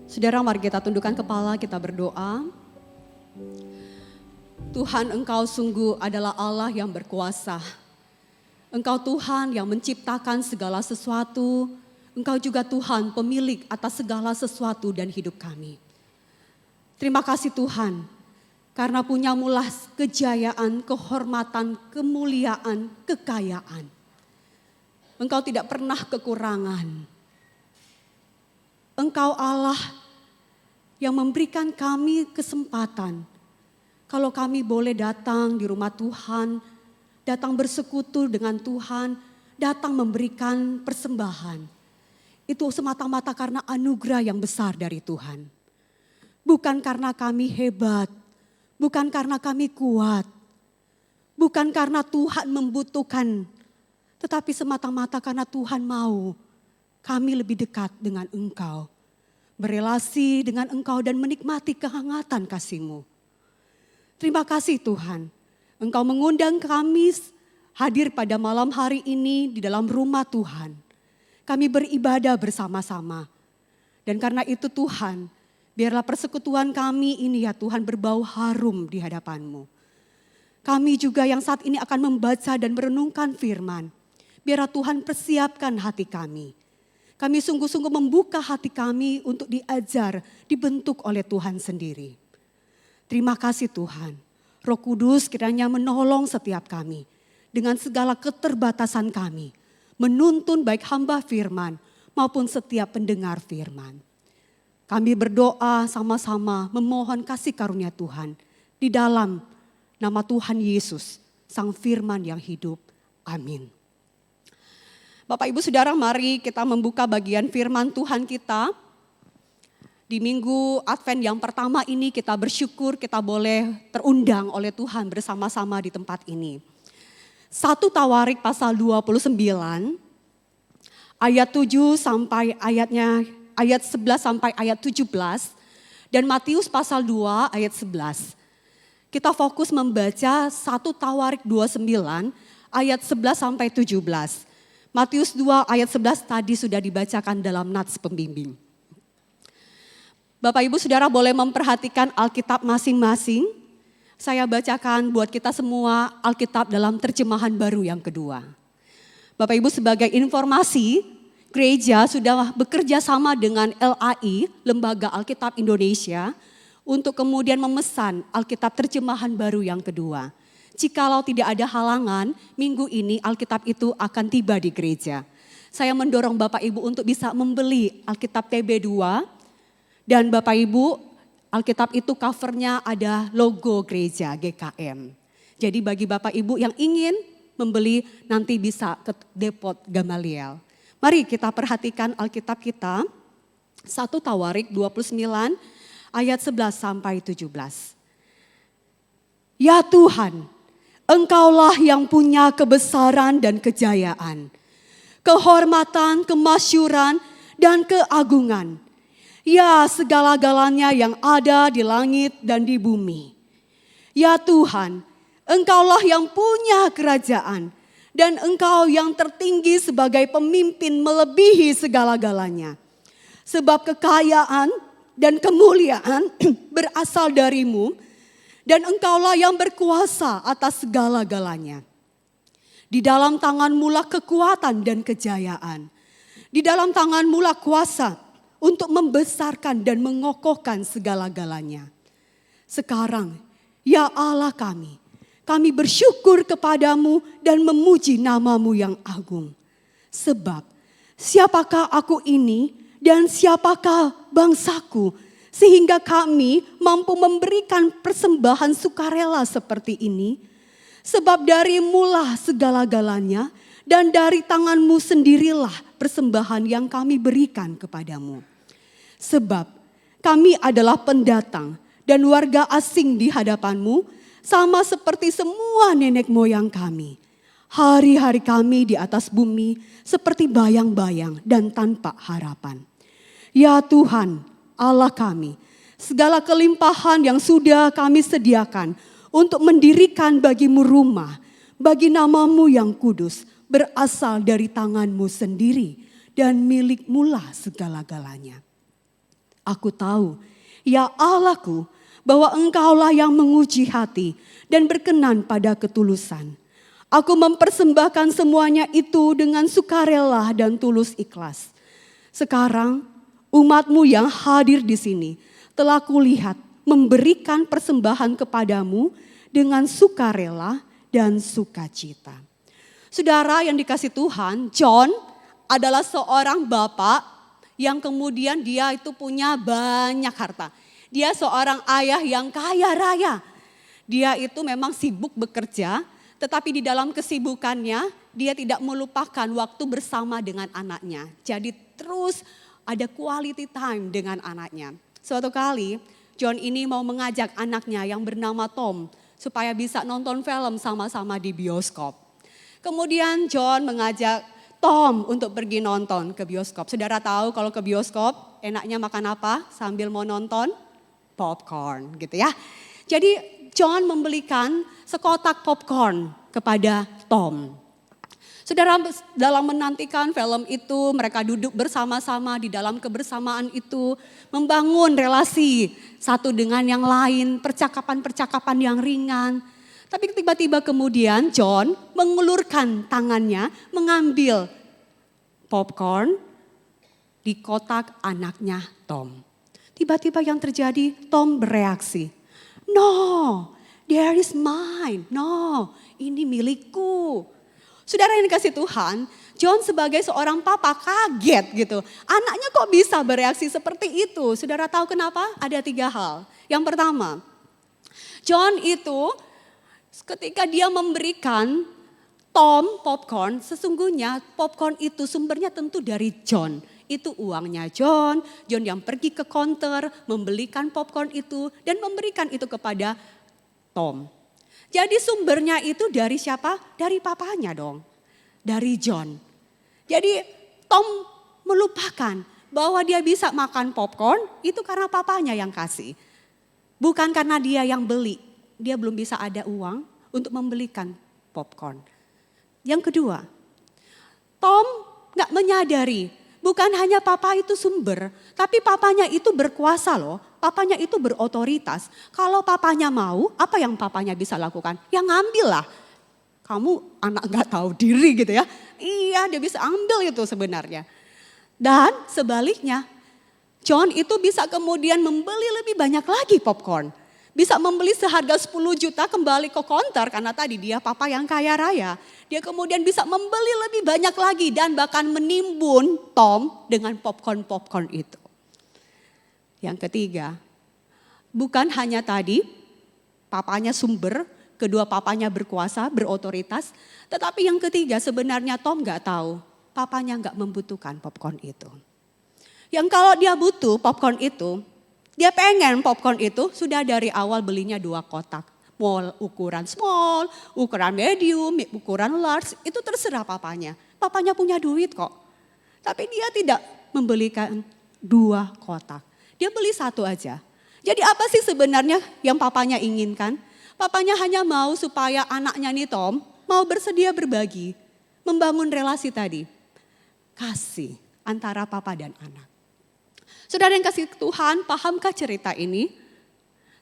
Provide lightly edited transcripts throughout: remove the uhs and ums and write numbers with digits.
Saudara, mari kita tundukkan kepala, kita berdoa. Tuhan, Engkau sungguh adalah Allah yang berkuasa. Engkau Tuhan yang menciptakan segala sesuatu. Engkau juga Tuhan pemilik atas segala sesuatu dan hidup kami. Terima kasih Tuhan, karena punyamulah kejayaan, kehormatan, kemuliaan, kekayaan. Engkau tidak pernah kekurangan. Engkau Allah yang memberikan kami kesempatan. Kalau kami boleh datang di rumah Tuhan, datang bersekutu dengan Tuhan, datang memberikan persembahan. Itu semata-mata karena anugerah yang besar dari Tuhan. Bukan karena kami hebat, bukan karena kami kuat, bukan karena Tuhan membutuhkan, tetapi semata-mata karena Tuhan mau kami lebih dekat dengan Engkau, berelasi dengan Engkau dan menikmati kehangatan kasih-Mu. Terima kasih Tuhan, Engkau mengundang kami hadir pada malam hari ini di dalam rumah Tuhan. Kami beribadah bersama-sama. Dan karena itu Tuhan, biarlah persekutuan kami ini ya Tuhan berbau harum di hadapan-Mu. Kami juga yang saat ini akan membaca dan merenungkan firman. Biarlah Tuhan persiapkan hati kami. Kami sungguh-sungguh membuka hati kami untuk diajar, dibentuk oleh Tuhan sendiri. Terima kasih Tuhan. Roh Kudus kiranya menolong setiap kami dengan segala keterbatasan kami. Menuntun baik hamba firman maupun setiap pendengar firman. Kami berdoa sama-sama memohon kasih karunia Tuhan di dalam nama Tuhan Yesus, Sang Firman yang hidup. Amin. Bapak Ibu Saudara, mari kita membuka bagian firman Tuhan kita. Di minggu Advent yang pertama ini kita bersyukur kita boleh terundang oleh Tuhan bersama-sama di tempat ini. 1 Tawarik pasal 29 ayat 7 sampai ayat 11 sampai ayat 17 dan Matius pasal 2 ayat 11. Kita fokus membaca 1 Tawarik 29 ayat 11 sampai 17. Matius 2 ayat 11 tadi sudah dibacakan dalam nats pembimbing. Bapak Ibu Saudara boleh memperhatikan Alkitab masing-masing. Saya bacakan buat kita semua Alkitab dalam terjemahan baru yang kedua. Bapak Ibu sebagai informasi, gereja sudah bekerja sama dengan LAI, Lembaga Alkitab Indonesia, untuk kemudian memesan Alkitab terjemahan baru yang kedua. Jikalau tidak ada halangan, minggu ini Alkitab itu akan tiba di gereja. Saya mendorong Bapak Ibu untuk bisa membeli Alkitab TB2 dan Bapak Ibu Alkitab itu covernya ada logo gereja GKM. Jadi bagi Bapak Ibu yang ingin membeli nanti bisa ke Depot Gamaliel. Mari kita perhatikan Alkitab kita 1 Tawarik 29 ayat 11 sampai 17. Ya Tuhan, Engkaulah yang punya kebesaran dan kejayaan, kehormatan, kemasyuran, dan keagungan. Ya segala-galanya yang ada di langit dan di bumi. Ya Tuhan, Engkaulah yang punya kerajaan dan Engkau yang tertinggi sebagai pemimpin melebihi segala-galanya. Sebab kekayaan dan kemuliaan berasal dari-Mu dan Engkaulah yang berkuasa atas segala-galanya. Di dalam tangan-Mu lah kekuatan dan kejayaan. Di dalam tangan-Mu lah kuasa untuk membesarkan dan mengokohkan segala-galanya. Sekarang, ya Allah kami bersyukur kepadamu dan memuji nama-Mu yang agung. Sebab, siapakah aku ini dan siapakah bangsaku sehingga kami mampu memberikan persembahan sukarela seperti ini? Sebab dari-Mu lah segala-galanya dan dari tangan-Mu sendirilah persembahan yang kami berikan kepadamu. Sebab kami adalah pendatang dan warga asing di hadapan-Mu, sama seperti semua nenek moyang kami. Hari-hari kami di atas bumi seperti bayang-bayang dan tanpa harapan. Ya Tuhan, Allah kami, segala kelimpahan yang sudah kami sediakan untuk mendirikan bagi-Mu rumah, bagi nama-Mu yang kudus, berasal dari tangan-Mu sendiri dan milik-Mu lah segala-galanya. Aku tahu, ya Allahku, bahwa Engkaulah yang menguji hati dan berkenan pada ketulusan. Aku mempersembahkan semuanya itu dengan sukarela dan tulus ikhlas. Sekarang umat-Mu yang hadir di sini telah kulihat memberikan persembahan kepadamu dengan sukarela dan sukacita. Saudara yang dikasih Tuhan, John adalah seorang bapak yang kemudian dia itu punya banyak harta. Dia seorang ayah yang kaya raya. Dia itu memang sibuk bekerja, tetapi di dalam kesibukannya dia tidak melupakan waktu bersama dengan anaknya. Jadi terus ada quality time dengan anaknya. Suatu kali John ini mau mengajak anaknya yang bernama Tom supaya bisa nonton film sama-sama di bioskop. Kemudian John mengajak Tom untuk pergi nonton ke bioskop. Saudara tahu kalau ke bioskop enaknya makan apa sambil mau nonton? Popcorn gitu ya. Jadi John membelikan sekotak popcorn kepada Tom. Saudara, dalam menantikan film itu mereka duduk bersama-sama di dalam kebersamaan itu. Membangun relasi satu dengan yang lain, percakapan-percakapan yang ringan. Tapi tiba-tiba kemudian John mengulurkan tangannya mengambil popcorn di kotak anaknya Tom. Tiba-tiba yang terjadi Tom bereaksi. No, there is mine. No, ini milikku. Saudara yang dikasih Tuhan, John sebagai seorang papa kaget gitu. Anaknya kok bisa bereaksi seperti itu? Saudara tahu kenapa? Ada 3 hal. Yang pertama, John itu ketika dia memberikan Tom popcorn, sesungguhnya popcorn itu sumbernya tentu dari John. Itu uangnya John yang pergi ke counter, membelikan popcorn itu dan memberikan itu kepada Tom. Jadi sumbernya itu dari siapa? Dari papanya dong, dari John. Jadi Tom melupakan bahwa dia bisa makan popcorn itu karena papanya yang kasih. Bukan karena dia yang beli, dia belum bisa ada uang untuk membelikan popcorn. Yang kedua, Tom gak menyadari bukan hanya papa itu sumber, tapi papanya itu berkuasa loh. Papanya itu berotoritas. Kalau papanya mau, apa yang papanya bisa lakukan? Ya ngambil lah. Kamu anak gak tahu diri gitu ya. Iya, dia bisa ambil itu sebenarnya. Dan sebaliknya, John itu bisa kemudian membeli lebih banyak lagi popcorn. Bisa membeli seharga 10 juta kembali ke counter karena tadi dia papa yang kaya raya. Dia kemudian bisa membeli lebih banyak lagi dan bahkan menimbun Tom dengan popcorn-popcorn itu. Yang ketiga, bukan hanya tadi papanya sumber, kedua papanya berkuasa, berotoritas. Tetapi yang ketiga sebenarnya Tom gak tahu, papanya gak membutuhkan popcorn itu. Yang kalau dia butuh popcorn itu, dia pengen popcorn itu sudah dari awal belinya 2 kotak. Mau ukuran small, ukuran medium, ukuran large, itu terserah papanya. Papanya punya duit kok. Tapi dia tidak membelikan 2 kotak. Dia beli 1 aja. Jadi apa sih sebenarnya yang papanya inginkan? Papanya hanya mau supaya anaknya nih Tom mau bersedia berbagi. Membangun relasi tadi. Kasih antara papa dan anak. Saudara yang kasih Tuhan, pahamkah cerita ini?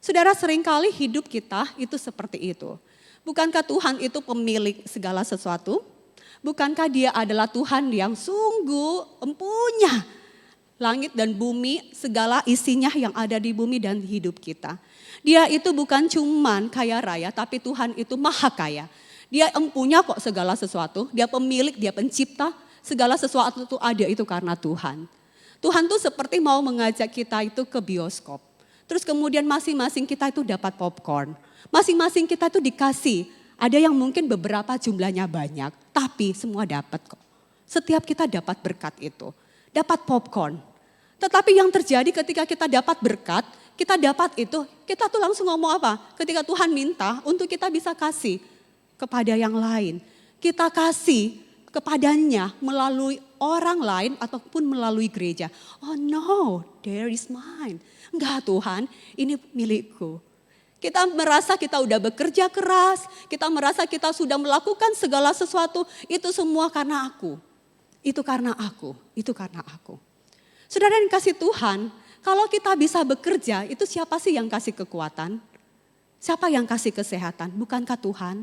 Saudara, seringkali hidup kita itu seperti itu. Bukankah Tuhan itu pemilik segala sesuatu? Bukankah dia adalah Tuhan yang sungguh empunya langit dan bumi, segala isinya yang ada di bumi dan hidup kita. Dia itu bukan cuman kaya raya, tapi Tuhan itu maha kaya. Dia empunya kok segala sesuatu, dia pemilik, dia pencipta, segala sesuatu itu ada itu karena Tuhan. Tuhan tuh seperti mau mengajak kita itu ke bioskop. Terus kemudian masing-masing kita itu dapat popcorn. Masing-masing kita itu dikasih, ada yang mungkin beberapa jumlahnya banyak, tapi semua dapat kok. Setiap kita dapat berkat itu. Dapat popcorn. Tetapi yang terjadi ketika kita dapat berkat, kita dapat itu, kita tuh langsung ngomong apa? Ketika Tuhan minta untuk kita bisa kasih kepada yang lain. Kita kasih kepadanya melalui orang lain ataupun melalui gereja. Oh no, there is mine. Enggak Tuhan, ini milikku. Kita merasa kita udah bekerja keras, kita merasa kita sudah melakukan segala sesuatu, itu semua karena aku. Itu karena aku, itu karena aku. Saudara yang kasih Tuhan, Kalau kita bisa bekerja, itu siapa sih yang kasih kekuatan? Siapa yang kasih kesehatan? Bukankah Tuhan?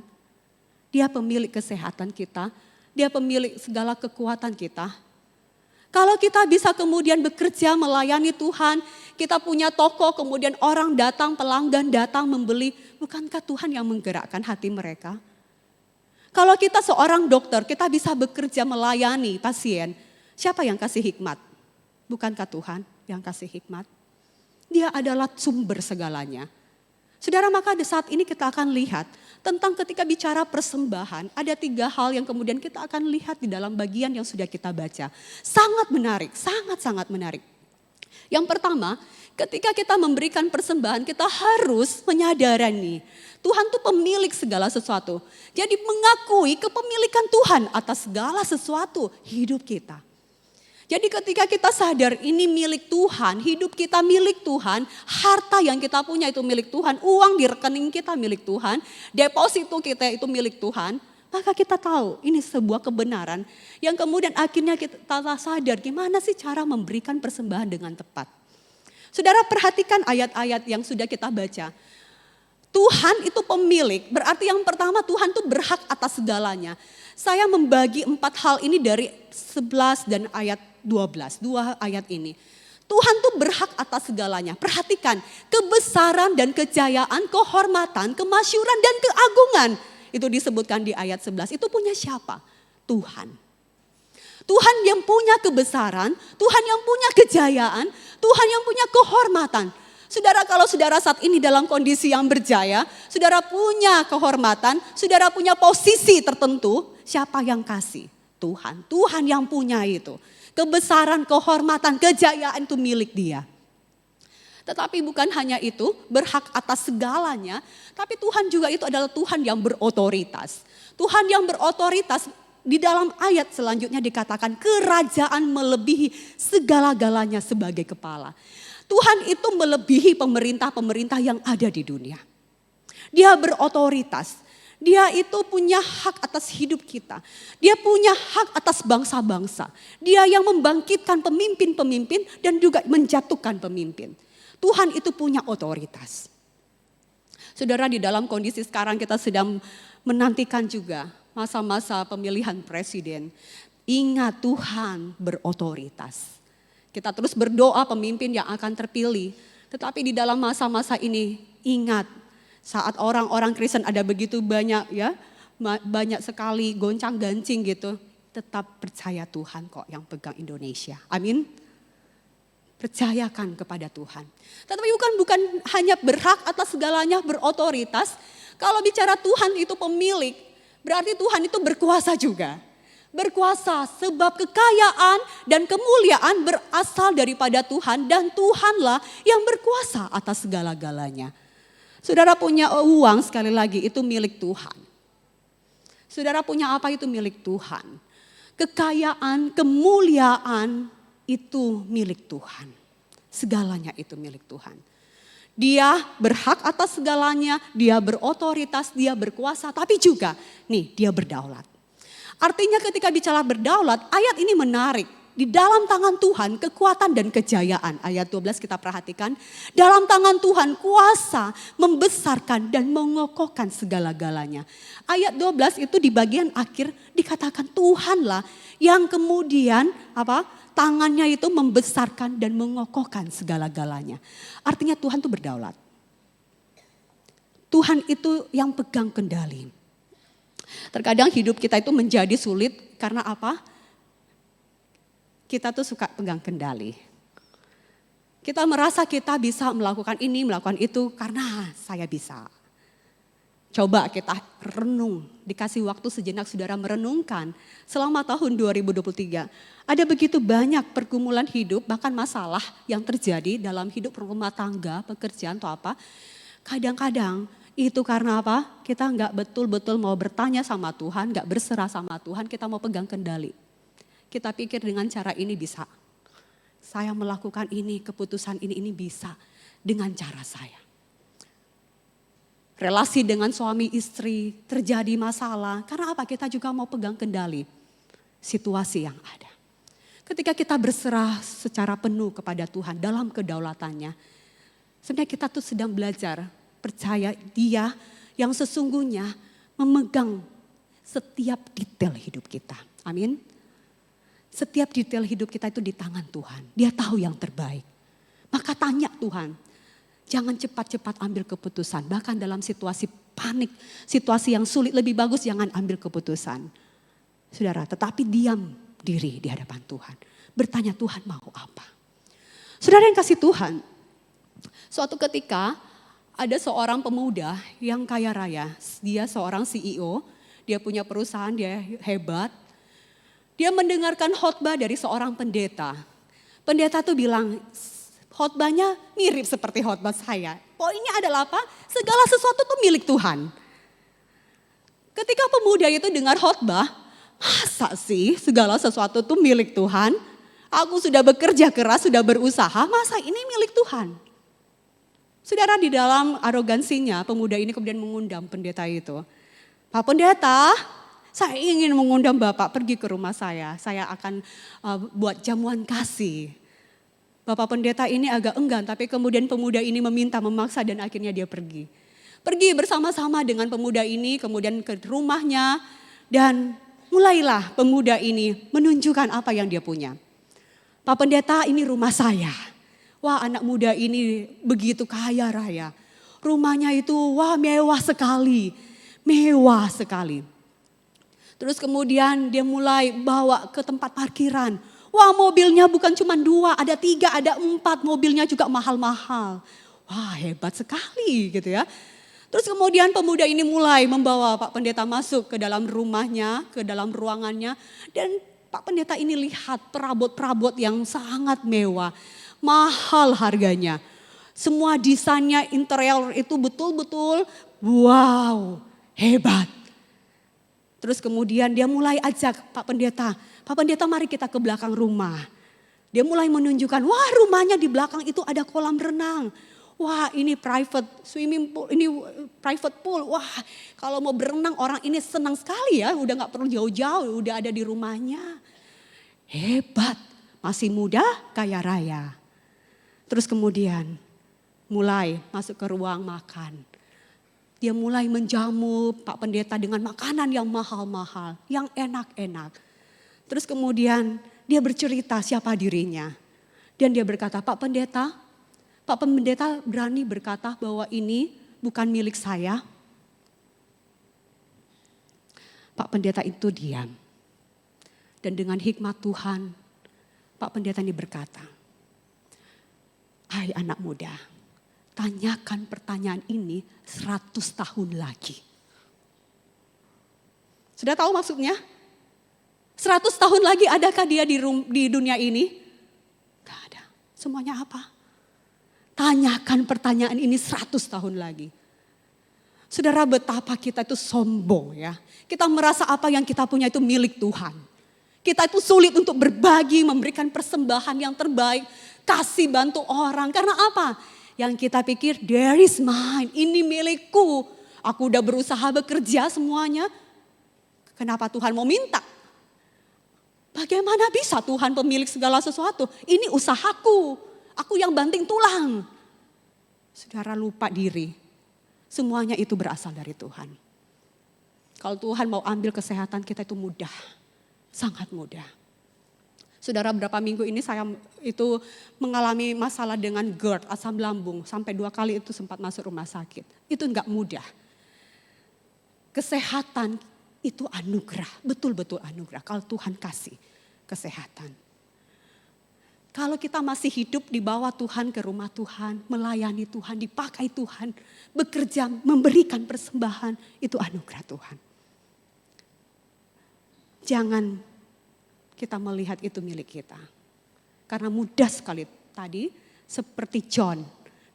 Dia pemilik kesehatan kita, dia pemilik segala kekuatan kita. Kalau kita bisa kemudian bekerja melayani Tuhan, kita punya toko, kemudian orang datang, pelanggan datang membeli, bukankah Tuhan yang menggerakkan hati mereka? Kalau kita seorang dokter, kita bisa bekerja melayani pasien, siapa yang kasih hikmat? Bukankah Tuhan yang kasih hikmat? Dia adalah sumber segalanya. Saudara, maka di saat ini kita akan lihat tentang ketika bicara persembahan, ada 3 hal yang kemudian kita akan lihat di dalam bagian yang sudah kita baca. Sangat menarik, sangat-sangat menarik. Yang pertama, ketika kita memberikan persembahan, kita harus menyadari nih, Tuhan tuh pemilik segala sesuatu. Jadi mengakui kepemilikan Tuhan atas segala sesuatu hidup kita. Jadi ketika kita sadar ini milik Tuhan, hidup kita milik Tuhan, harta yang kita punya itu milik Tuhan, uang di rekening kita milik Tuhan, deposito kita itu milik Tuhan, maka kita tahu ini sebuah kebenaran yang kemudian akhirnya kita sadar gimana sih cara memberikan persembahan dengan tepat. Saudara, perhatikan ayat-ayat yang sudah kita baca. Tuhan itu pemilik, berarti yang pertama Tuhan itu berhak atas segalanya. Saya membagi 4 hal ini dari 11 dan ayat 12, 2 ayat ini. Tuhan tuh berhak atas segalanya. Perhatikan, kebesaran dan kejayaan, kehormatan, kemasyuran dan keagungan. Itu disebutkan di ayat 11, itu punya siapa? Tuhan. Tuhan yang punya kebesaran, Tuhan yang punya kejayaan, Tuhan yang punya kehormatan. Saudara, kalau saudara saat ini dalam kondisi yang berjaya, saudara punya kehormatan, saudara punya posisi tertentu, siapa yang kasih? Tuhan. Tuhan yang punya itu. Kebesaran, kehormatan, kejayaan itu milik Dia. Tetapi bukan hanya itu, berhak atas segalanya, tapi Tuhan juga itu adalah Tuhan yang berotoritas. Tuhan yang berotoritas di dalam ayat selanjutnya dikatakan kerajaan melebihi segala-galanya sebagai kepala. Tuhan itu melebihi pemerintah-pemerintah yang ada di dunia. Dia berotoritas. Dia itu punya hak atas hidup kita. Dia punya hak atas bangsa-bangsa. Dia yang membangkitkan pemimpin-pemimpin dan juga menjatuhkan pemimpin. Tuhan itu punya otoritas. Saudara, di dalam kondisi sekarang kita sedang menantikan juga masa-masa pemilihan presiden. Ingat, Tuhan berotoritas. Kita terus berdoa pemimpin yang akan terpilih. Tetapi di dalam masa-masa ini ingat, saat orang-orang Kristen ada begitu banyak ya, banyak sekali goncang-gancing gitu. Tetap percaya Tuhan kok yang pegang Indonesia. Amin. Percayakan kepada Tuhan. Tetapi bukan hanya berhak atas segalanya, berotoritas. Kalau bicara Tuhan itu pemilik, berarti Tuhan itu berkuasa juga. Berkuasa sebab kekayaan dan kemuliaan berasal daripada Tuhan dan Tuhanlah yang berkuasa atas segala-galanya. Saudara punya uang sekali lagi itu milik Tuhan. Saudara punya apa itu milik Tuhan. Kekayaan, kemuliaan itu milik Tuhan. Segalanya itu milik Tuhan. Dia berhak atas segalanya, dia berotoritas, dia berkuasa, tapi juga nih dia berdaulat. Artinya ketika bicara berdaulat, ayat ini menarik. Di dalam tangan Tuhan kekuatan dan kejayaan. Ayat 12 kita perhatikan. Dalam tangan Tuhan kuasa membesarkan dan mengokohkan segala-galanya. Ayat 12 itu di bagian akhir dikatakan Tuhanlah yang kemudian tangannya itu membesarkan dan mengokohkan segala-galanya. Artinya Tuhan itu berdaulat. Tuhan itu yang pegang kendali. Terkadang hidup kita itu menjadi sulit karena apa? Kita tuh suka pegang kendali. Kita merasa kita bisa melakukan ini, melakukan itu karena saya bisa. Coba kita renung, dikasih waktu sejenak saudara merenungkan selama tahun 2023. Ada begitu banyak pergumulan hidup, bahkan masalah yang terjadi dalam hidup rumah tangga, pekerjaan atau apa. Kadang-kadang itu karena apa? Kita nggak betul-betul mau bertanya sama Tuhan, nggak berserah sama Tuhan, kita mau pegang kendali. Kita pikir dengan cara ini bisa. Saya melakukan ini, keputusan ini bisa dengan cara saya. Relasi dengan suami istri terjadi masalah. Karena apa? Kita juga mau pegang kendali situasi yang ada. Ketika kita berserah secara penuh kepada Tuhan dalam kedaulatannya, sebenarnya kita tuh sedang belajar percaya Dia yang sesungguhnya memegang setiap detail hidup kita. Amin. Setiap detail hidup kita itu di tangan Tuhan. Dia tahu yang terbaik. Maka tanya Tuhan. Jangan cepat-cepat ambil keputusan. Bahkan dalam situasi panik, situasi yang sulit, lebih bagus jangan ambil keputusan. Saudara, tetapi diam diri di hadapan Tuhan. Bertanya Tuhan mau apa. Saudara yang kasih Tuhan. Suatu ketika ada seorang pemuda yang kaya raya. Dia seorang CEO. Dia punya perusahaan, dia hebat. Dia mendengarkan khotbah dari seorang pendeta. Pendeta tuh bilang, khotbahnya mirip seperti khotbah saya. Poinnya adalah apa? Segala sesuatu tuh milik Tuhan. Ketika pemuda itu dengar khotbah, masa sih segala sesuatu tuh milik Tuhan? Aku sudah bekerja keras, sudah berusaha, masa ini milik Tuhan? Saudara, di dalam arogansinya pemuda ini kemudian mengundang pendeta itu. Pak Pendeta, saya ingin mengundang Bapak pergi ke rumah saya. Saya akan buat jamuan kasih. Bapak Pendeta ini agak enggan, tapi kemudian pemuda ini memaksa dan akhirnya dia pergi. Pergi bersama-sama dengan pemuda ini, kemudian ke rumahnya. Dan mulailah pemuda ini menunjukkan apa yang dia punya. Pak Pendeta, ini rumah saya. Wah, anak muda ini begitu kaya raya. Rumahnya itu wah mewah sekali. Mewah sekali. Terus kemudian dia mulai bawa ke tempat parkiran. Wah, mobilnya bukan cuma 2, ada 3, ada 4. Mobilnya juga mahal-mahal. Wah, hebat sekali gitu ya. Terus kemudian pemuda ini mulai membawa Pak Pendeta masuk ke dalam rumahnya, ke dalam ruangannya. Dan Pak Pendeta ini lihat perabot-perabot yang sangat mewah. Mahal harganya. Semua desainnya, interior itu betul-betul wow. Hebat. Terus kemudian dia mulai ajak Pak Pendeta mari kita ke belakang rumah. Dia mulai menunjukkan, wah rumahnya di belakang itu ada kolam renang. Wah ini private swimming pool, ini private pool. Wah kalau mau berenang orang ini senang sekali ya, udah gak perlu jauh-jauh, udah ada di rumahnya. Hebat, masih muda, kaya raya. Terus kemudian mulai masuk ke ruang makan. Dia mulai menjamu Pak Pendeta dengan makanan yang mahal-mahal, yang enak-enak. Terus kemudian dia bercerita siapa dirinya. Dan dia berkata, Pak Pendeta berani berkata bahwa ini bukan milik saya. Pak Pendeta itu diam. Dan dengan hikmat Tuhan, Pak Pendeta ini berkata, hai anak muda, tanyakan pertanyaan ini 100 tahun lagi. Sudah tahu maksudnya? 100 tahun lagi adakah dia di dunia ini? Gak ada. Semuanya apa? Tanyakan pertanyaan ini 100 tahun lagi. Saudara, betapa kita itu sombong ya. Kita merasa apa yang kita punya itu milik Tuhan. Kita itu sulit untuk berbagi, memberikan persembahan yang terbaik. Kasih bantu orang. Karena apa? Yang kita pikir, there is mine, ini milikku. Aku udah berusaha bekerja semuanya. Kenapa Tuhan mau minta? Bagaimana bisa Tuhan pemilik segala sesuatu? Ini usahaku, aku yang banting tulang. Saudara lupa diri, semuanya itu berasal dari Tuhan. Kalau Tuhan mau ambil kesehatan kita itu mudah, sangat mudah. Saudara, berapa minggu ini saya itu mengalami masalah dengan GERD, asam lambung. Sampai 2 kali itu sempat masuk rumah sakit. Itu enggak mudah. Kesehatan itu anugerah, betul-betul anugerah. Kalau Tuhan kasih kesehatan. Kalau kita masih hidup di bawah Tuhan, ke rumah Tuhan, melayani Tuhan, dipakai Tuhan, bekerja, memberikan persembahan, itu anugerah Tuhan. Jangan kita melihat itu milik kita. Karena mudah sekali tadi seperti John.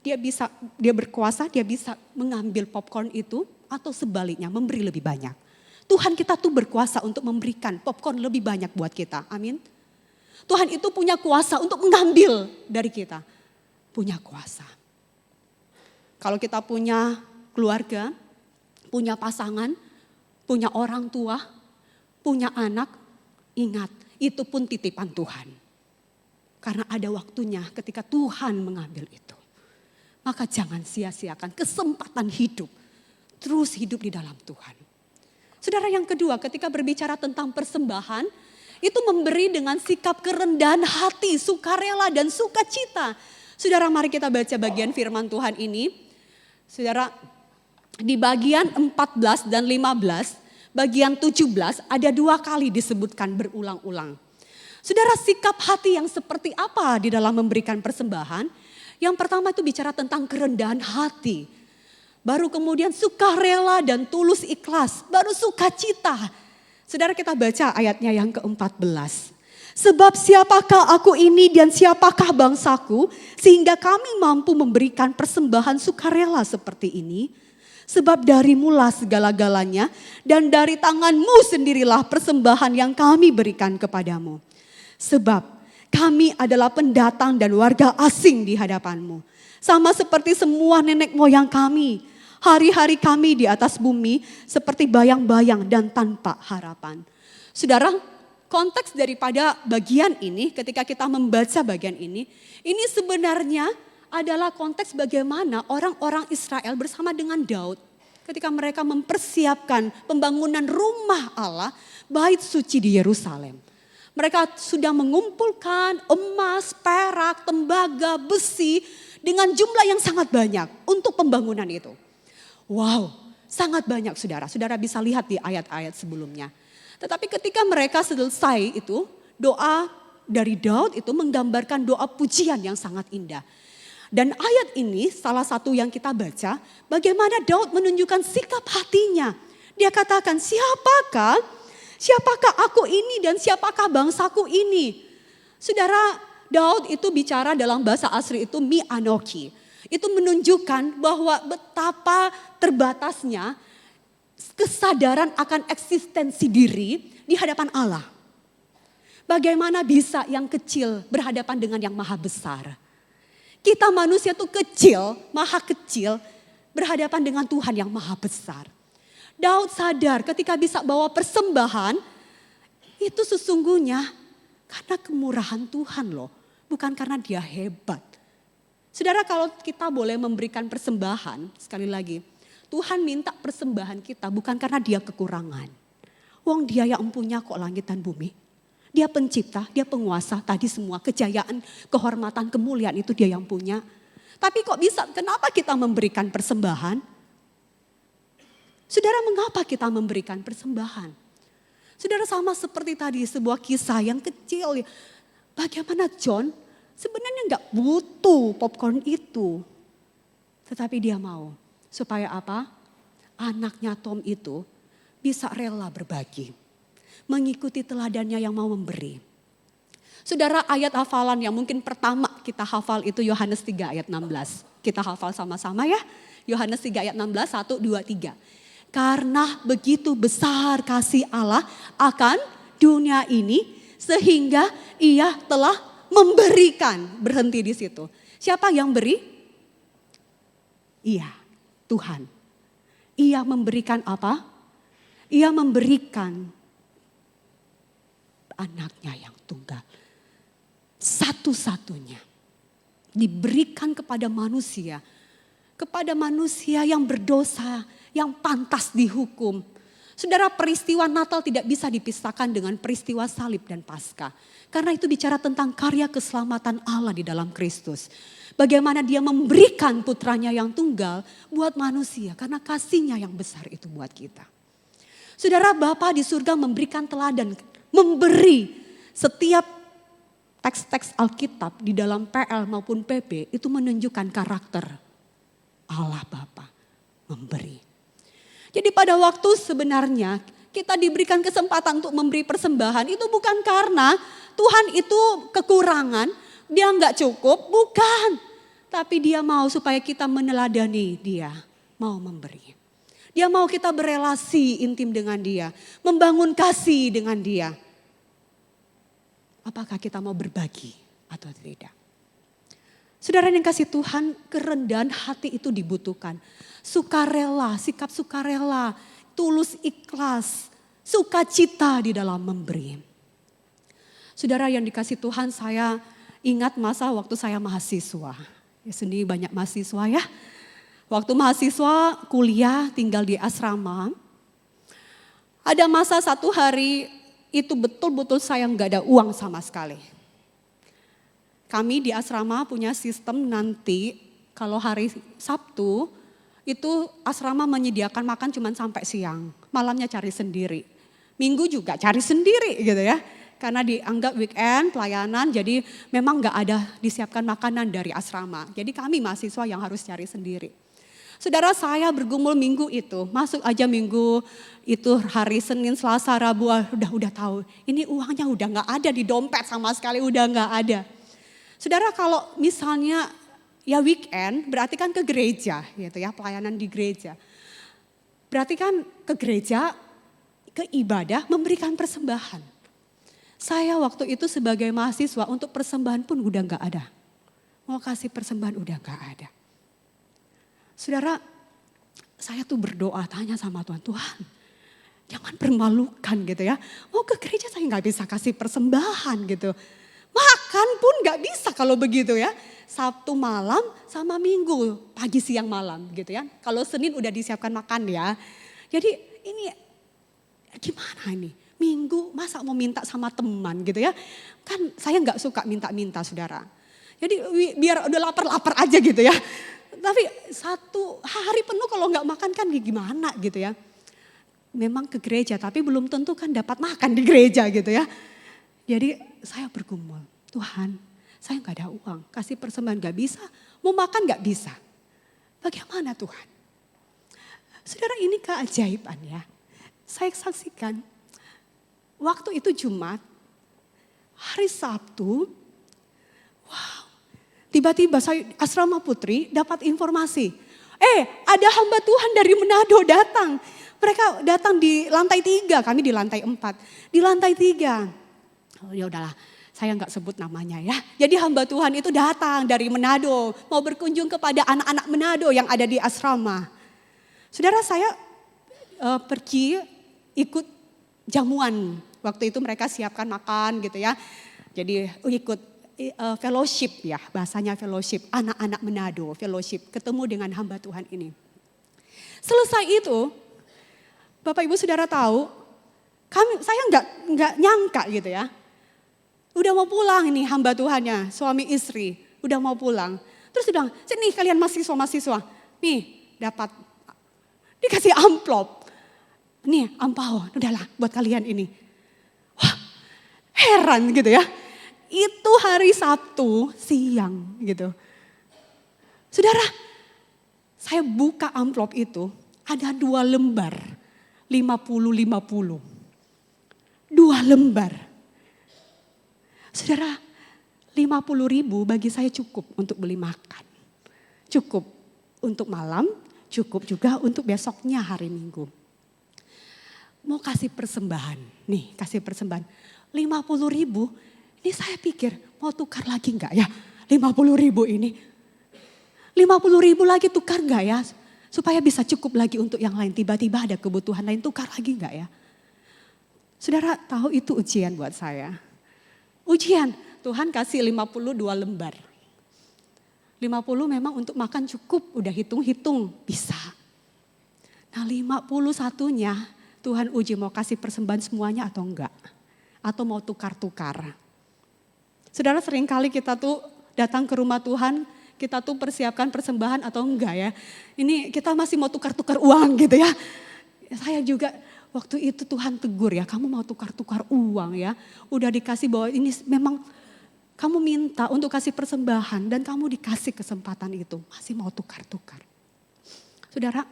Dia berkuasa, dia bisa mengambil popcorn itu atau sebaliknya memberi lebih banyak. Tuhan kita tuh berkuasa untuk memberikan popcorn lebih banyak buat kita. Amin. Tuhan itu punya kuasa untuk mengambil dari kita. Punya kuasa. Kalau kita punya keluarga, punya pasangan, punya orang tua, punya anak, ingat Itu pun titipan Tuhan. Karena ada waktunya ketika Tuhan mengambil itu. Maka jangan sia-siakan kesempatan hidup. Terus hidup di dalam Tuhan. Saudara, yang kedua, ketika berbicara tentang persembahan, itu memberi dengan sikap kerendahan hati, sukarela dan sukacita. Saudara, mari kita baca bagian firman Tuhan ini. Saudara, di bagian 14 dan 15, bagian 17 ada 2 kali disebutkan berulang-ulang. Saudara, sikap hati yang seperti apa di dalam memberikan persembahan? Yang pertama itu bicara tentang kerendahan hati. Baru kemudian sukarela dan tulus ikhlas. Baru sukacita. Saudara, kita baca ayatnya yang ke-14. Sebab siapakah aku ini dan siapakah bangsaku sehingga kami mampu memberikan persembahan sukarela seperti ini. Sebab darimulah segala-galanya dan dari tanganmu sendirilah persembahan yang kami berikan kepadamu. Sebab kami adalah pendatang dan warga asing di hadapanmu. Sama seperti semua nenek moyang kami. Hari-hari kami di atas bumi seperti bayang-bayang dan tanpa harapan. Saudara, konteks daripada bagian ini ketika kita membaca bagian ini sebenarnya adalah konteks bagaimana orang-orang Israel bersama dengan Daud. Ketika mereka mempersiapkan pembangunan rumah Allah, bait suci di Yerusalem. Mereka sudah mengumpulkan emas, perak, tembaga, besi dengan jumlah yang sangat banyak untuk pembangunan itu. Wow, sangat banyak saudara. Saudara bisa lihat di ayat-ayat sebelumnya. Tetapi ketika mereka selesai itu, doa dari Daud itu menggambarkan doa pujian yang sangat indah. Dan ayat ini salah satu yang kita baca, bagaimana Daud menunjukkan sikap hatinya. Dia katakan, siapakah aku ini dan siapakah bangsaku ini? Saudara, Daud itu bicara dalam bahasa asli itu mi anoki. Itu menunjukkan bahwa betapa terbatasnya kesadaran akan eksistensi diri di hadapan Allah. Bagaimana bisa yang kecil berhadapan dengan yang maha besar? Kita manusia itu kecil, maha kecil berhadapan dengan Tuhan yang maha besar. Daud sadar ketika bisa bawa persembahan, itu sesungguhnya karena kemurahan Tuhan loh. Bukan karena dia hebat. Saudara, kalau kita boleh memberikan persembahan, sekali lagi, Tuhan minta persembahan kita bukan karena dia kekurangan. Wong dia yang punya kok langit dan bumi. Dia pencipta, dia penguasa, tadi semua kejayaan, kehormatan, kemuliaan itu dia yang punya. Tapi kok bisa, kenapa kita memberikan persembahan? Saudara, mengapa kita memberikan persembahan? Saudara, sama seperti tadi sebuah kisah yang kecil. Bagaimana John sebenarnya gak butuh popcorn itu. Tetapi dia mau. Supaya apa? Anaknya Tom itu bisa rela berbagi. Mengikuti teladannya yang mau memberi. Saudara, ayat hafalan yang mungkin pertama kita hafal itu Yohanes 3 ayat 16. Kita hafal sama-sama ya. Yohanes 3 ayat 16, 1, 2, 3. Karena begitu besar kasih Allah akan dunia ini sehingga ia telah memberikan. Berhenti di situ. Siapa yang beri? Iya, Tuhan. Ia memberikan apa? Ia memberikan anaknya yang tunggal. Satu-satunya. Diberikan kepada manusia. Kepada manusia yang berdosa, yang pantas dihukum. Saudara, peristiwa Natal tidak bisa dipisahkan dengan peristiwa salib dan Paskah. Karena itu bicara tentang karya keselamatan Allah di dalam Kristus. Bagaimana dia memberikan putranya yang tunggal buat manusia. Karena kasihnya yang besar itu buat kita. Saudara, Bapa di surga memberikan teladan, memberi. Setiap teks-teks Alkitab di dalam PL maupun PP itu menunjukkan karakter Allah Bapa memberi. Jadi pada waktu sebenarnya kita diberikan kesempatan untuk memberi persembahan itu bukan karena Tuhan itu kekurangan, dia nggak cukup, bukan. Tapi dia mau supaya kita meneladani dia, mau memberi. Dia mau kita berelasi intim dengan dia, membangun kasih dengan dia. Apakah kita mau berbagi atau tidak? Saudara yang kasih Tuhan, kerendahan hati itu dibutuhkan. Sukarela, sikap sukarela, tulus ikhlas, sukacita di dalam memberi. Saudara yang dikasih Tuhan, saya ingat masa waktu saya mahasiswa. Ya, sendiri banyak mahasiswa ya. Waktu mahasiswa kuliah tinggal di asrama. Ada masa satu hari itu betul-betul saya nggak ada uang sama sekali. Kami di asrama punya sistem nanti kalau hari Sabtu itu asrama menyediakan makan cuma sampai siang. Malamnya cari sendiri. Minggu juga cari sendiri gitu ya. Karena dianggap weekend pelayanan, jadi memang nggak ada disiapkan makanan dari asrama. Jadi kami mahasiswa yang harus cari sendiri. Saudara, saya bergumul minggu itu, masuk aja minggu itu hari Senin, Selasa, Rabu, udah tahu. Ini uangnya udah nggak ada di dompet sama sekali, udah nggak ada. Saudara, kalau misalnya ya weekend berarti kan ke gereja gitu ya, pelayanan di gereja. Berarti kan ke gereja, ke ibadah memberikan persembahan. Saya waktu itu sebagai mahasiswa untuk persembahan pun udah gak ada. Mau kasih persembahan udah gak ada. Saudara, saya tuh berdoa tanya sama Tuhan, Tuhan jangan permalukan gitu ya. Mau ke gereja saya gak bisa kasih persembahan gitu. Makan pun gak bisa kalau begitu ya. Sabtu malam sama Minggu pagi siang malam gitu ya. Kalau Senin udah disiapkan makan ya. Jadi ini gimana ini? Minggu masa mau minta sama teman gitu ya. Kan saya gak suka minta-minta saudara. Jadi biar udah lapar-lapar aja gitu ya. Tapi satu hari penuh kalau gak makan kan gimana gitu ya. Memang ke gereja tapi belum tentu kan dapat makan di gereja gitu ya. Jadi saya bergumul, Tuhan saya gak ada uang, kasih persembahan gak bisa, mau makan gak bisa. Bagaimana Tuhan? Saudara, ini keajaiban ya. Saya saksikan. Waktu itu Jumat, hari Sabtu, wow, tiba-tiba saya asrama putri dapat informasi. Ada hamba Tuhan dari Manado datang. Mereka datang di lantai 3, kami di lantai 4. Di lantai 3, oh ya udahlah, saya nggak sebut namanya ya. Jadi hamba Tuhan itu datang dari Manado, mau berkunjung kepada anak-anak Manado yang ada di asrama. Saudara, saya pergi ikut jamuan. Waktu itu mereka siapkan makan gitu ya. Jadi ikut fellowship ya, bahasanya fellowship. Anak-anak Manado fellowship, ketemu dengan hamba Tuhan ini. Selesai itu, Bapak Ibu Saudara tahu, saya nggak nyangka gitu ya. Udah mau pulang ini hamba Tuhannya, suami istri, udah mau pulang. Terus dia bilang, sini kalian mahasiswa, nih dapat, dikasih amplop. Nih ampau, udahlah buat kalian ini. Wah, heran gitu ya. Itu hari Sabtu siang gitu. Saudara, saya buka amplop itu, ada 2 lembar, 50-50. 2 lembar. Saudara, 50.000 bagi saya cukup untuk beli makan. Cukup untuk malam, cukup juga untuk besoknya hari Minggu. Mau kasih persembahan, nih kasih persembahan 50.000, ini saya pikir mau tukar lagi enggak ya 50.000 ini. 50.000 lagi tukar enggak ya, supaya bisa cukup lagi untuk yang lain, tiba-tiba ada kebutuhan lain tukar lagi enggak ya. Saudara tahu itu ujian buat saya. Ujian, Tuhan kasih 52 lembar. 50 memang untuk makan cukup, udah hitung-hitung bisa. Nah 51-nya Tuhan uji mau kasih persembahan semuanya atau enggak. Atau mau tukar-tukar. Saudara, seringkali kita tuh datang ke rumah Tuhan, kita tuh persiapkan persembahan atau enggak ya. Ini kita masih mau tukar-tukar uang gitu ya. Saya juga waktu itu Tuhan tegur ya, kamu mau tukar-tukar uang ya. Udah dikasih bahwa ini memang kamu minta untuk kasih persembahan dan kamu dikasih kesempatan itu. Masih mau tukar-tukar. Saudara,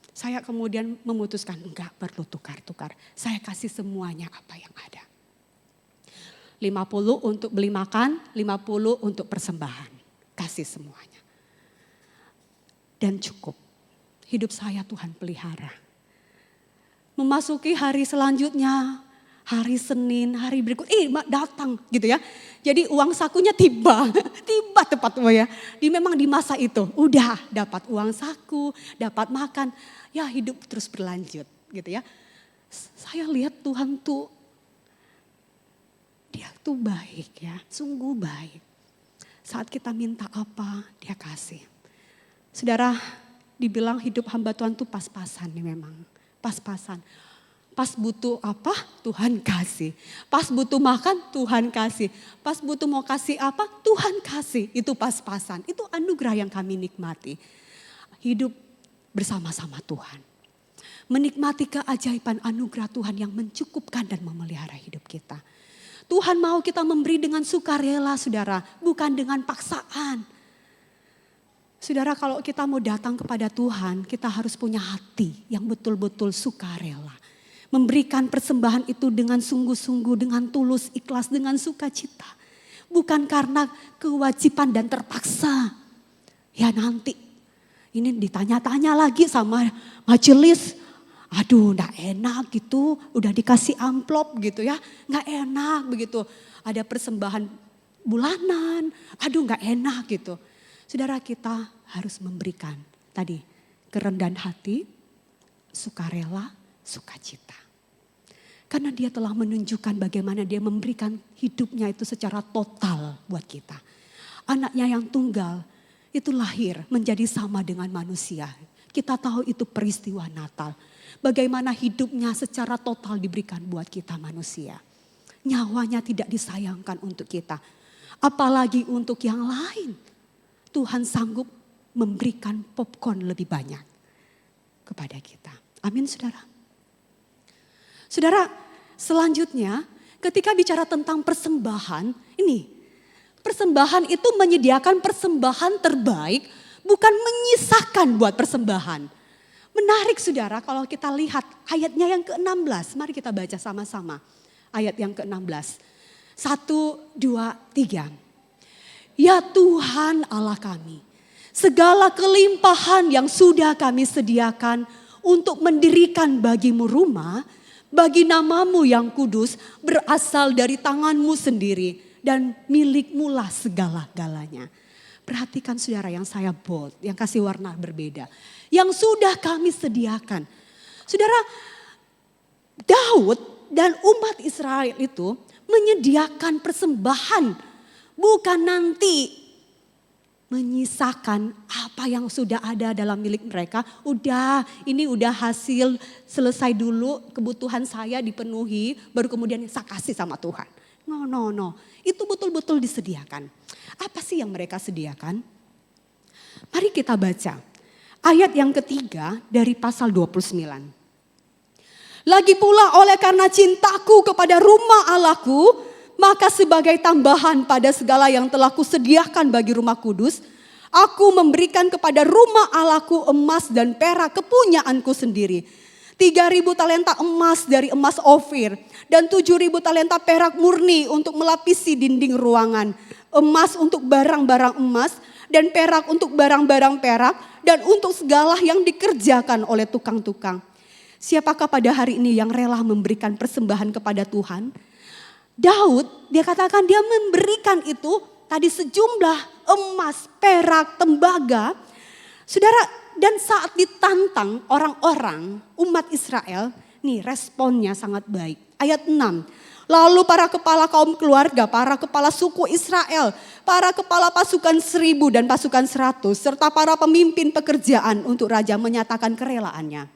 saya kemudian memutuskan enggak perlu tukar-tukar. Saya kasih semuanya apa yang ada. 50 untuk beli makan, 50 untuk persembahan. Kasih semuanya. Dan cukup. Hidup saya Tuhan pelihara. Memasuki hari selanjutnya, hari Senin, hari berikut, datang gitu ya. Jadi uang sakunya tiba tepat ya. Memang di masa itu udah dapat uang saku, dapat makan. Ya hidup terus berlanjut gitu ya. Saya lihat Tuhan tuh, dia tuh baik ya, sungguh baik. Saat kita minta apa, dia kasih. Saudara, dibilang hidup hamba Tuhan tuh pas-pasan nih memang. Pas-pasan. Pas butuh apa, Tuhan kasih. Pas butuh makan, Tuhan kasih. Pas butuh mau kasih apa, Tuhan kasih. Itu pas-pasan. Itu anugerah yang kami nikmati. Hidup bersama-sama Tuhan. Menikmati keajaiban anugerah Tuhan yang mencukupkan dan memelihara hidup kita. Tuhan mau kita memberi dengan sukarela, saudara, bukan dengan paksaan. Saudara, kalau kita mau datang kepada Tuhan, kita harus punya hati yang betul-betul sukarela. Memberikan persembahan itu dengan sungguh-sungguh, dengan tulus, ikhlas, dengan sukacita. Bukan karena kewajiban dan terpaksa. Ya nanti, ini ditanya-tanya lagi sama majelis. Aduh, gak enak gitu, udah dikasih amplop gitu ya, gak enak begitu. Ada persembahan bulanan, aduh gak enak gitu. Saudara, kita harus memberikan tadi kerendahan hati, sukarela, sukacita. Karena dia telah menunjukkan bagaimana dia memberikan hidupnya itu secara total buat kita. Anaknya yang tunggal itu lahir menjadi sama dengan manusia. Kita tahu itu peristiwa Natal. Bagaimana hidupnya secara total diberikan buat kita manusia. Nyawanya tidak disayangkan untuk kita. Apalagi untuk yang lain. Tuhan sanggup memberikan popcorn lebih banyak kepada kita. Amin saudara. Saudara, selanjutnya ketika bicara tentang persembahan, ini persembahan itu menyediakan persembahan terbaik, bukan menyisakan buat persembahan. Menarik saudara kalau kita lihat ayatnya yang ke-16. Mari kita baca sama-sama ayat yang ke-16. 1, 2, 3. Ya Tuhan Allah kami, segala kelimpahan yang sudah kami sediakan untuk mendirikan bagimu rumah, bagi namamu yang kudus berasal dari tanganmu sendiri dan milikmulah segala-galanya. Perhatikan saudara yang saya bold, yang kasih warna berbeda. Yang sudah kami sediakan. Saudara, Daud dan umat Israel itu menyediakan persembahan. Bukan nanti menyisakan apa yang sudah ada dalam milik mereka. Ini udah hasil selesai dulu, kebutuhan saya dipenuhi, baru kemudian saya kasih sama Tuhan. No. Itu betul-betul disediakan. Apa sih yang mereka sediakan? Mari kita baca. Ayat yang ketiga dari pasal 29. Lagi pula oleh karena cintaku kepada rumah Allahku, maka sebagai tambahan pada segala yang telah kusediakan bagi rumah kudus, aku memberikan kepada rumah Allahku emas dan perak kepunyaanku sendiri. 3.000 talenta emas dari emas Ofir dan 7.000 talenta perak murni untuk melapisi dinding ruangan. Emas untuk barang-barang emas dan perak untuk barang-barang perak dan untuk segala yang dikerjakan oleh tukang-tukang. Siapakah pada hari ini yang rela memberikan persembahan kepada Tuhan? Daud, dia katakan dia memberikan itu tadi sejumlah emas, perak, tembaga. Saudara, dan saat ditantang orang-orang umat Israel, nih responnya sangat baik. Ayat 6. Lalu para kepala kaum keluarga, para kepala suku Israel, para kepala pasukan 1.000 dan pasukan 100, serta para pemimpin pekerjaan untuk raja menyatakan kerelaannya.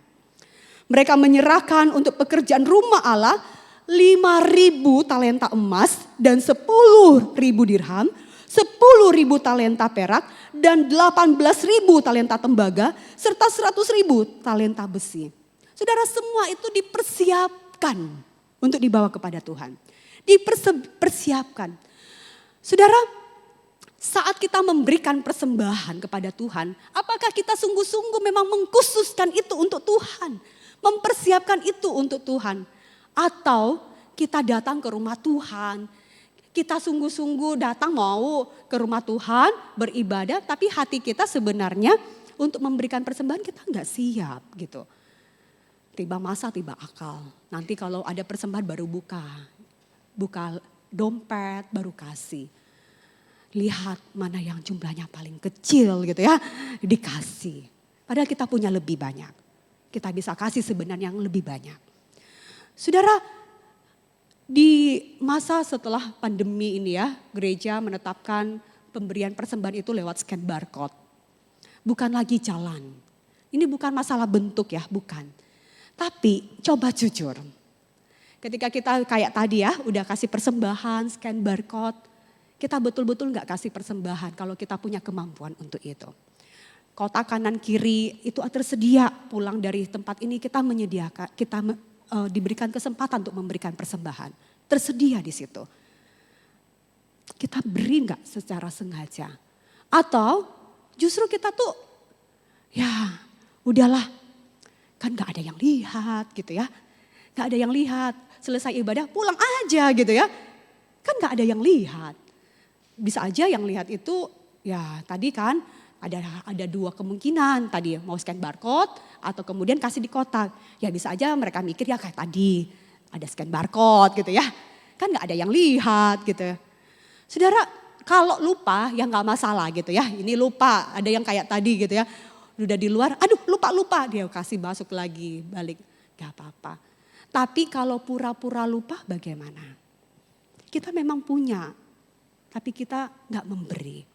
Mereka menyerahkan untuk pekerjaan rumah Allah 5.000 talenta emas dan 10.000 dirham, 10.000 talenta perak dan 18.000 talenta tembaga serta 100.000 talenta besi. Saudara, semua itu dipersiapkan untuk dibawa kepada Tuhan. Dipersiapkan. Saudara, saat kita memberikan persembahan kepada Tuhan, apakah kita sungguh-sungguh memang mengkhususkan itu untuk Tuhan? Mempersiapkan itu untuk Tuhan? Atau kita datang ke rumah Tuhan, kita sungguh-sungguh datang mau ke rumah Tuhan beribadah, tapi hati kita sebenarnya untuk memberikan persembahan kita nggak siap gitu. Tiba masa, tiba akal. Nanti kalau ada persembahan baru buka dompet baru kasih. Lihat mana yang jumlahnya paling kecil gitu ya, dikasih. Padahal kita punya lebih banyak. Kita bisa kasih sebenarnya yang lebih banyak. Saudara, Di masa setelah pandemi ini ya, gereja menetapkan pemberian persembahan itu lewat scan barcode. Bukan lagi jalan. Ini bukan masalah bentuk ya, bukan. Tapi coba jujur. Ketika kita kayak tadi ya, udah kasih persembahan, scan barcode. Kita betul-betul gak kasih persembahan kalau kita punya kemampuan untuk itu. Kotak kanan kiri itu tersedia, pulang dari tempat ini kita menyediakan, diberikan kesempatan untuk memberikan persembahan. Tersedia di situ. Kita beri gak secara sengaja? Atau justru kita tuh ya udahlah, kan gak ada yang lihat gitu ya. Gak ada yang lihat, selesai ibadah pulang aja gitu ya. Kan gak ada yang lihat. Bisa aja yang lihat itu ya tadi kan ada dua kemungkinan, tadi mau scan barcode atau kemudian kasih di kotak. Ya bisa aja mereka mikir ya kayak tadi ada scan barcode gitu ya. Kan gak ada yang lihat gitu. Saudara kalau lupa ya gak masalah gitu ya. Ini lupa, ada yang kayak tadi gitu ya. Udah di luar, aduh lupa dia kasih masuk lagi balik. Gak apa-apa. Tapi kalau pura-pura lupa bagaimana? Kita memang punya, tapi kita gak memberi.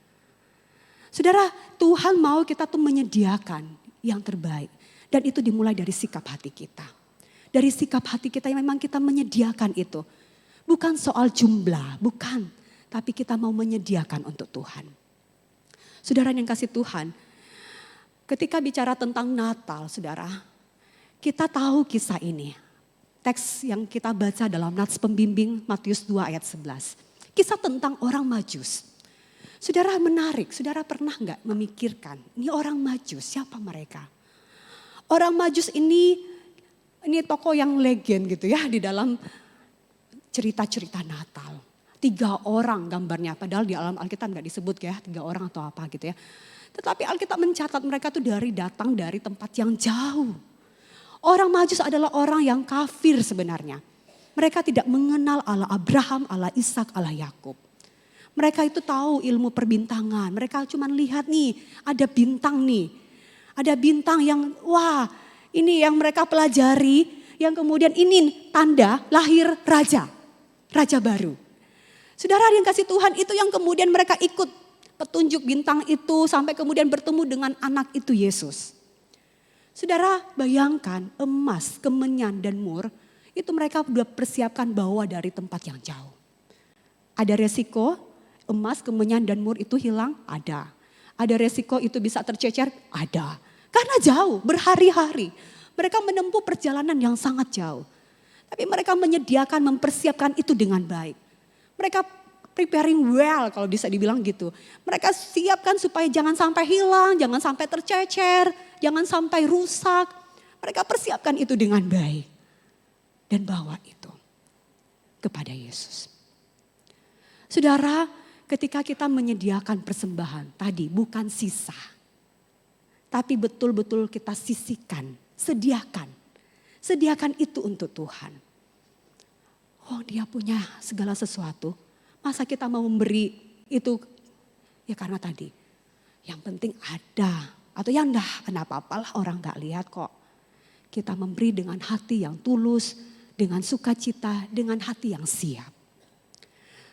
Saudara, Tuhan mau kita tuh menyediakan yang terbaik. Dan itu dimulai dari sikap hati kita. Dari sikap hati kita yang memang kita menyediakan itu. Bukan soal jumlah, bukan. Tapi kita mau menyediakan untuk Tuhan. Saudara yang kasih Tuhan, ketika bicara tentang Natal, saudara, kita tahu kisah ini. Teks yang kita baca dalam Nats Pembimbing Matius 2 ayat 11. Kisah tentang orang Majus. Saudara menarik, saudara pernah gak memikirkan ini orang Majus, siapa mereka? Orang Majus ini tokoh yang legend gitu ya di dalam cerita-cerita Natal. 3 orang gambarnya, padahal di alam Alkitab gak disebut ya 3 orang atau apa gitu ya. Tetapi Alkitab mencatat mereka tuh datang dari tempat yang jauh. Orang Majus adalah orang yang kafir sebenarnya. Mereka tidak mengenal Allah Abraham, Allah Ishak, Allah Yakub. Mereka itu tahu ilmu perbintangan. Mereka cuma lihat nih, ada bintang nih. Ada bintang yang wah, ini yang mereka pelajari. Yang kemudian ini tanda lahir raja. Raja baru. Saudara yang kasih Tuhan itu yang kemudian mereka ikut petunjuk bintang itu sampai kemudian bertemu dengan anak itu Yesus. Saudara bayangkan emas, kemenyan dan mur itu mereka sudah persiapkan bawa dari tempat yang jauh. Ada resiko emas, kemenyan dan mur itu hilang? Ada. Ada resiko itu bisa tercecer? Ada. Karena jauh, berhari-hari. Mereka menempuh perjalanan yang sangat jauh. Tapi mereka menyediakan, mempersiapkan itu dengan baik. Mereka preparing well kalau bisa dibilang gitu. Mereka siapkan supaya jangan sampai hilang, jangan sampai tercecer, jangan sampai rusak. Mereka persiapkan itu dengan baik. Dan bawa itu kepada Yesus. Saudara, ketika kita menyediakan persembahan tadi bukan sisa. Tapi betul-betul kita sisihkan, sediakan. Sediakan itu untuk Tuhan. Oh dia punya segala sesuatu. Masa kita mau memberi itu ya karena tadi. Yang penting ada. Atau ya enggak kenapa-apalah orang gak lihat kok. Kita memberi dengan hati yang tulus, dengan sukacita, dengan hati yang siap.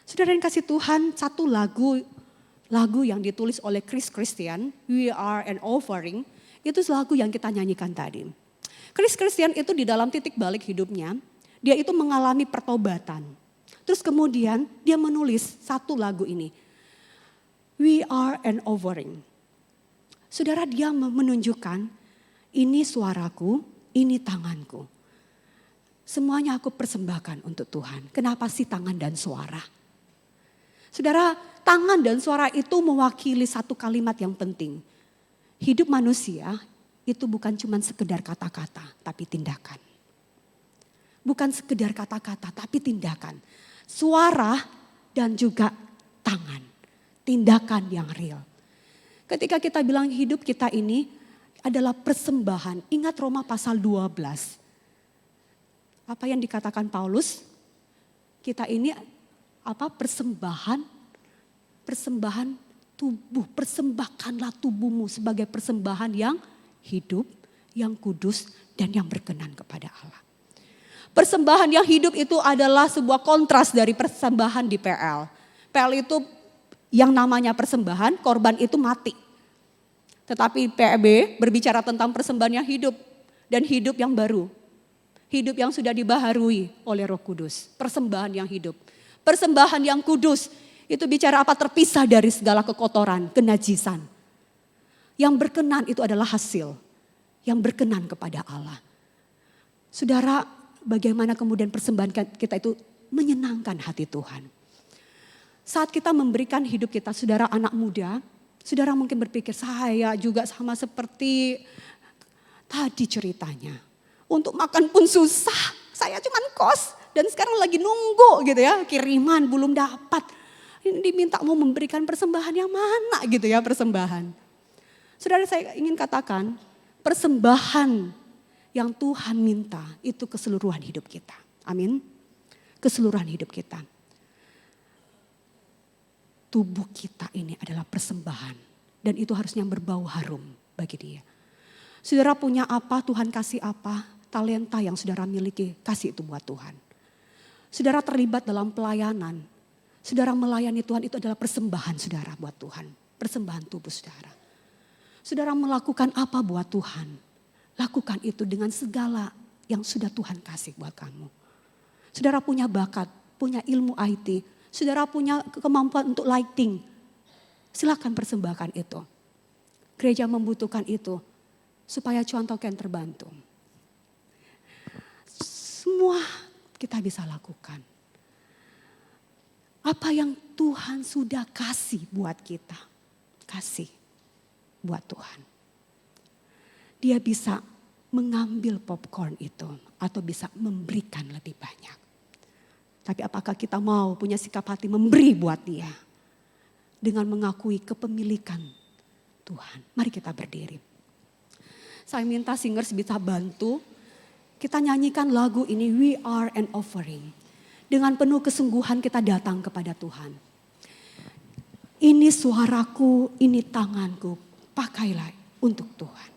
Saudara yang kasih Tuhan, satu lagu yang ditulis oleh Chris Christian, We Are an Offering, itu lagu yang kita nyanyikan tadi. Chris Christian itu di dalam titik balik hidupnya, dia itu mengalami pertobatan. Terus kemudian dia menulis satu lagu ini, We Are an Offering. Saudara dia menunjukkan, ini suaraku, ini tanganku. Semuanya aku persembahkan untuk Tuhan. Kenapa sih tangan dan suara? Saudara, tangan dan suara itu mewakili satu kalimat yang penting. Hidup manusia itu bukan cuma sekedar kata-kata, tapi tindakan. Bukan sekedar kata-kata, tapi tindakan. Suara dan juga tangan. Tindakan yang real. Ketika kita bilang hidup kita ini adalah persembahan. Ingat Roma pasal 12. Apa yang dikatakan Paulus? Kita ini persembahan tubuh. Persembahkanlah tubuhmu sebagai persembahan yang hidup, yang kudus dan yang berkenan kepada Allah. Persembahan yang hidup itu adalah sebuah kontras dari persembahan di PL. PL itu yang namanya persembahan, korban itu mati. Tetapi PEB berbicara tentang persembahan yang hidup dan hidup yang baru. Hidup yang sudah dibaharui oleh Roh Kudus. Persembahan yang hidup. Persembahan yang kudus itu bicara apa? Terpisah dari segala kekotoran, kenajisan. Yang berkenan itu adalah hasil. Yang berkenan kepada Allah. Saudara, bagaimana kemudian persembahan kita itu menyenangkan hati Tuhan. Saat kita memberikan hidup kita, saudara anak muda, saudara mungkin berpikir saya juga sama seperti tadi ceritanya. Untuk makan pun susah, saya cuma kos dan sekarang lagi nunggu gitu ya, kiriman belum dapat. Ini diminta mau memberikan persembahan yang mana gitu ya persembahan. Saudara saya ingin katakan persembahan yang Tuhan minta itu keseluruhan hidup kita. Amin. Keseluruhan hidup kita. Tubuh kita ini adalah persembahan. Dan itu harusnya berbau harum bagi dia. Saudara punya apa, Tuhan kasih apa, talenta yang saudara miliki, kasih itu buat Tuhan. Saudara terlibat dalam pelayanan. Saudara melayani Tuhan itu adalah persembahan saudara buat Tuhan. Persembahan tubuh saudara. Saudara melakukan apa buat Tuhan? Lakukan itu dengan segala yang sudah Tuhan kasih buat kamu. Saudara punya bakat, punya ilmu IT. Saudara punya kemampuan untuk lighting. Silakan persembahkan itu. Gereja membutuhkan itu. Supaya contoh yang terbantu. Semua kita bisa lakukan. Apa yang Tuhan sudah kasih buat kita. Kasih buat Tuhan. Dia bisa mengambil popcorn itu. Atau bisa memberikan lebih banyak. Tapi apakah kita mau punya sikap hati memberi buat dia. Dengan mengakui kepemilikan Tuhan. Mari kita berdiri. Saya minta singers bisa bantu. Kita nyanyikan lagu ini, We Are an Offering. Dengan penuh kesungguhan kita datang kepada Tuhan. Ini suaraku, ini tanganku. Pakailah untuk Tuhan.